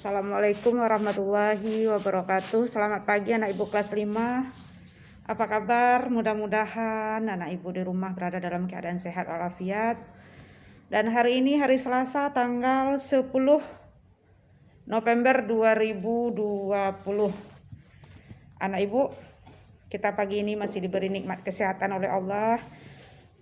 Assalamualaikum warahmatullahi wabarakatuh. Selamat pagi anak ibu kelas 5. Apa kabar? Mudah-mudahan anak ibu di rumah berada dalam keadaan sehat walafiat. Dan hari ini hari Selasa tanggal 10 November 2020. Anak ibu, kita pagi ini masih diberi nikmat kesehatan oleh Allah.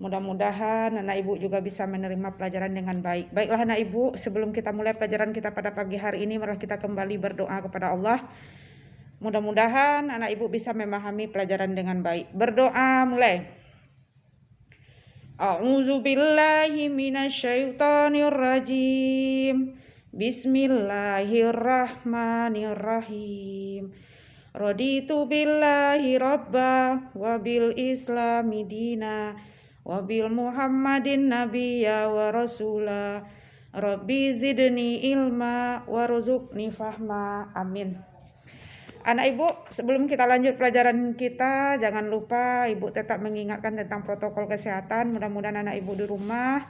Mudah-mudahan anak ibu juga bisa menerima pelajaran dengan baik. Baiklah anak ibu, sebelum kita mulai pelajaran kita pada pagi hari ini, mari kita kembali berdoa kepada Allah. Mudah-mudahan anak ibu bisa memahami pelajaran dengan baik. Berdoa mulai. A'udzu billahi minasyaitonir rajim. Bismillahirrahmanirrahim. Raditu billahi rabba wa bil islami dina wabil Muhammadin nabiyya wa rasula Rabbi zidni ilma warzuqni fahma. Amin. Anak ibu, sebelum kita lanjut pelajaran kita, jangan lupa ibu tetap mengingatkan tentang protokol kesehatan. Mudah-mudahan anak ibu di rumah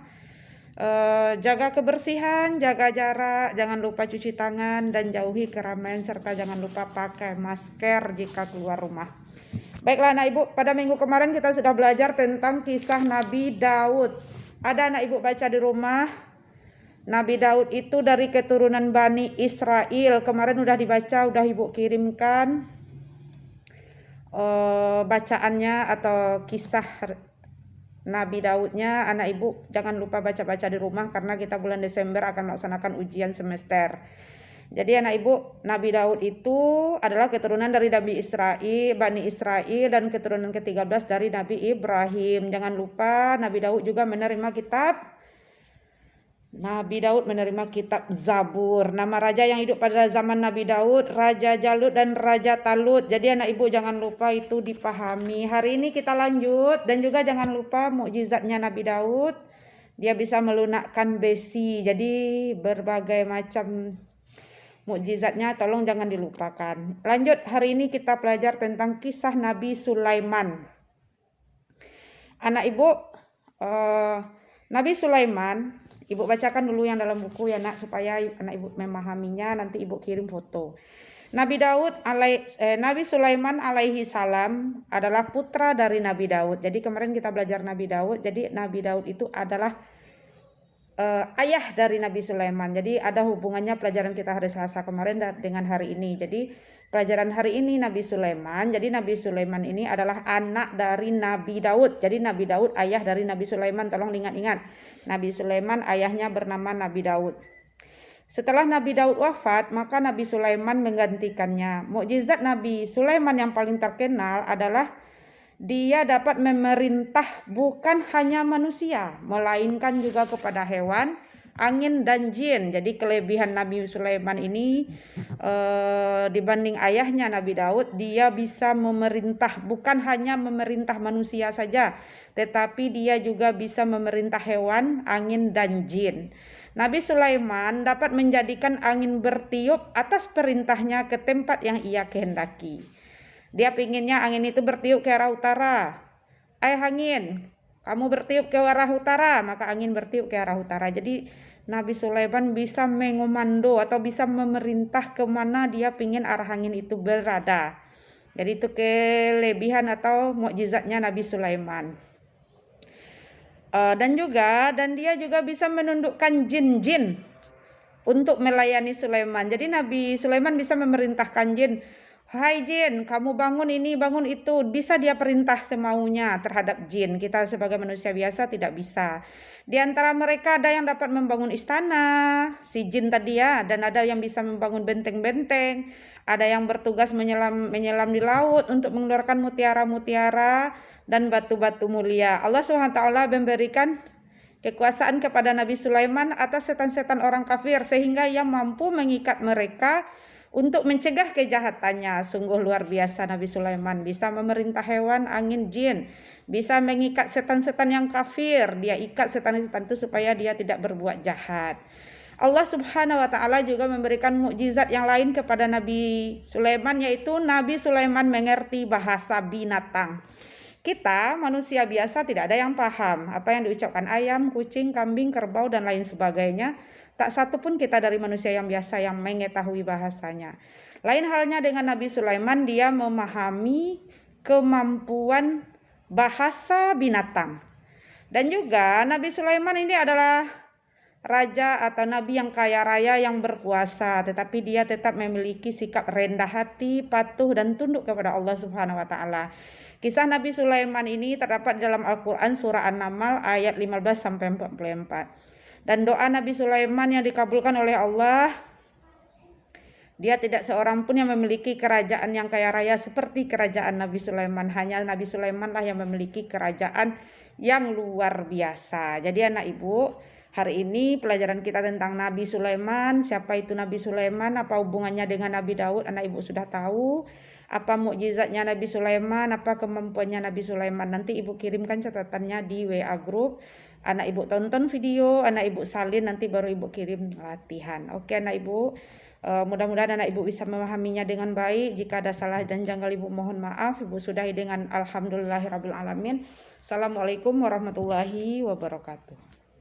jaga kebersihan, jaga jarak, jangan lupa cuci tangan dan jauhi keramaian, serta jangan lupa pakai masker jika keluar rumah. Baiklah anak ibu, pada minggu kemarin kita sudah belajar tentang kisah Nabi Daud. Ada anak ibu baca di rumah? Nabi Daud itu dari keturunan Bani Israel. Kemarin udah dibaca, udah ibu kirimkan bacaannya atau kisah Nabi Daudnya. Anak ibu jangan lupa baca-baca di rumah karena kita bulan Desember akan melaksanakan ujian semester. Jadi anak ibu, Nabi Daud itu adalah keturunan dari Nabi Israel, Bani Israel, dan keturunan ke-13 dari Nabi Ibrahim. Jangan lupa Nabi Daud juga menerima kitab Zabur. Nama raja yang hidup pada zaman Nabi Daud, Raja Jalut dan Raja Talut. Jadi anak ibu jangan lupa itu dipahami. Hari ini kita lanjut, dan juga jangan lupa mukjizatnya Nabi Daud. Dia bisa melunakkan besi. Jadi berbagai macam mukjizatnya tolong jangan dilupakan. Lanjut, hari ini kita belajar tentang kisah Nabi Sulaiman. Anak ibu, Nabi Sulaiman, ibu bacakan dulu yang dalam buku ya nak, supaya anak ibu memahaminya. Nanti ibu kirim foto. Nabi Sulaiman alaihi salam adalah putra dari Nabi Daud. Jadi kemarin kita belajar Nabi Daud. Jadi Nabi Daud itu adalah ayah dari Nabi Sulaiman. Jadi ada hubungannya pelajaran kita hari Selasa kemarin dengan hari ini. Jadi pelajaran hari ini Nabi Sulaiman. Jadi Nabi Sulaiman ini adalah anak dari Nabi Daud. Jadi Nabi Daud ayah dari Nabi Sulaiman. Tolong ingat-ingat. Nabi Sulaiman ayahnya bernama Nabi Daud. Setelah Nabi Daud wafat, maka Nabi Sulaiman menggantikannya. Mukjizat Nabi Sulaiman yang paling terkenal adalah dia dapat memerintah bukan hanya manusia, melainkan juga kepada hewan, angin, dan jin. Jadi kelebihan Nabi Sulaiman ini dibanding ayahnya Nabi Daud, dia bisa memerintah bukan hanya memerintah manusia saja, tetapi dia juga bisa memerintah hewan, angin, dan jin. Nabi Sulaiman dapat menjadikan angin bertiup atas perintahnya ke tempat yang ia kehendaki. Dia pinginnya angin itu bertiup ke arah utara. Angin, kamu bertiup ke arah utara, maka angin bertiup ke arah utara. Jadi Nabi Sulaiman bisa mengomando atau bisa memerintah kemana dia pingin arah angin itu berada. Jadi itu kelebihan atau mukjizatnya Nabi Sulaiman. Dan dia juga bisa menundukkan jin-jin untuk melayani Sulaiman. Jadi Nabi Sulaiman bisa memerintahkan jin, hai jin, kamu bangun ini, bangun itu. Bisa dia perintah semaunya terhadap jin. Kita sebagai manusia biasa tidak bisa. Di antara mereka ada yang dapat membangun istana, si jin tadi ya, dan ada yang bisa membangun benteng-benteng. Ada yang bertugas menyelam di laut untuk mengeluarkan mutiara-mutiara dan batu-batu mulia. Allah SWT memberikan kekuasaan kepada Nabi Sulaiman atas setan-setan orang kafir, sehingga ia mampu mengikat mereka untuk mencegah kejahatannya. Sungguh luar biasa Nabi Sulaiman. Bisa memerintah hewan, angin, jin. Bisa mengikat setan-setan yang kafir. Dia ikat setan-setan itu supaya dia tidak berbuat jahat. Allah Subhanahu wa ta'ala juga memberikan mukjizat yang lain kepada Nabi Sulaiman, yaitu Nabi Sulaiman mengerti bahasa binatang. Kita manusia biasa tidak ada yang paham apa yang diucapkan ayam, kucing, kambing, kerbau, dan lain sebagainya. Tak satu pun kita dari manusia yang biasa yang mengetahui bahasanya. Lain halnya dengan Nabi Sulaiman, dia memahami kemampuan bahasa binatang. Dan juga Nabi Sulaiman ini adalah raja atau nabi yang kaya raya yang berkuasa, tetapi dia tetap memiliki sikap rendah hati, patuh dan tunduk kepada Allah Subhanahu wa taala. Kisah Nabi Sulaiman ini terdapat dalam Al-Qur'an surah An-Naml ayat 15 sampai 44. Dan doa Nabi Sulaiman yang dikabulkan oleh Allah, dia tidak seorang pun yang memiliki kerajaan yang kaya raya seperti kerajaan Nabi Sulaiman. Hanya Nabi Sulaiman lah yang memiliki kerajaan yang luar biasa. Jadi anak ibu, hari ini pelajaran kita tentang Nabi Sulaiman. Siapa itu Nabi Sulaiman? Apa hubungannya dengan Nabi Daud? Anak ibu sudah tahu. Apa mukjizatnya Nabi Sulaiman? Apa kemampuannya Nabi Sulaiman? Nanti ibu kirimkan catatannya di WA group. Anak ibu tonton video, anak ibu salin, nanti baru ibu kirim latihan. Oke anak ibu. Mudah-mudahan anak ibu bisa memahaminya dengan baik. Jika ada salah dan janggal ibu mohon maaf. Ibu sudahi dengan alhamdulillahirabbil alamin. Assalamualaikum warahmatullahi wabarakatuh.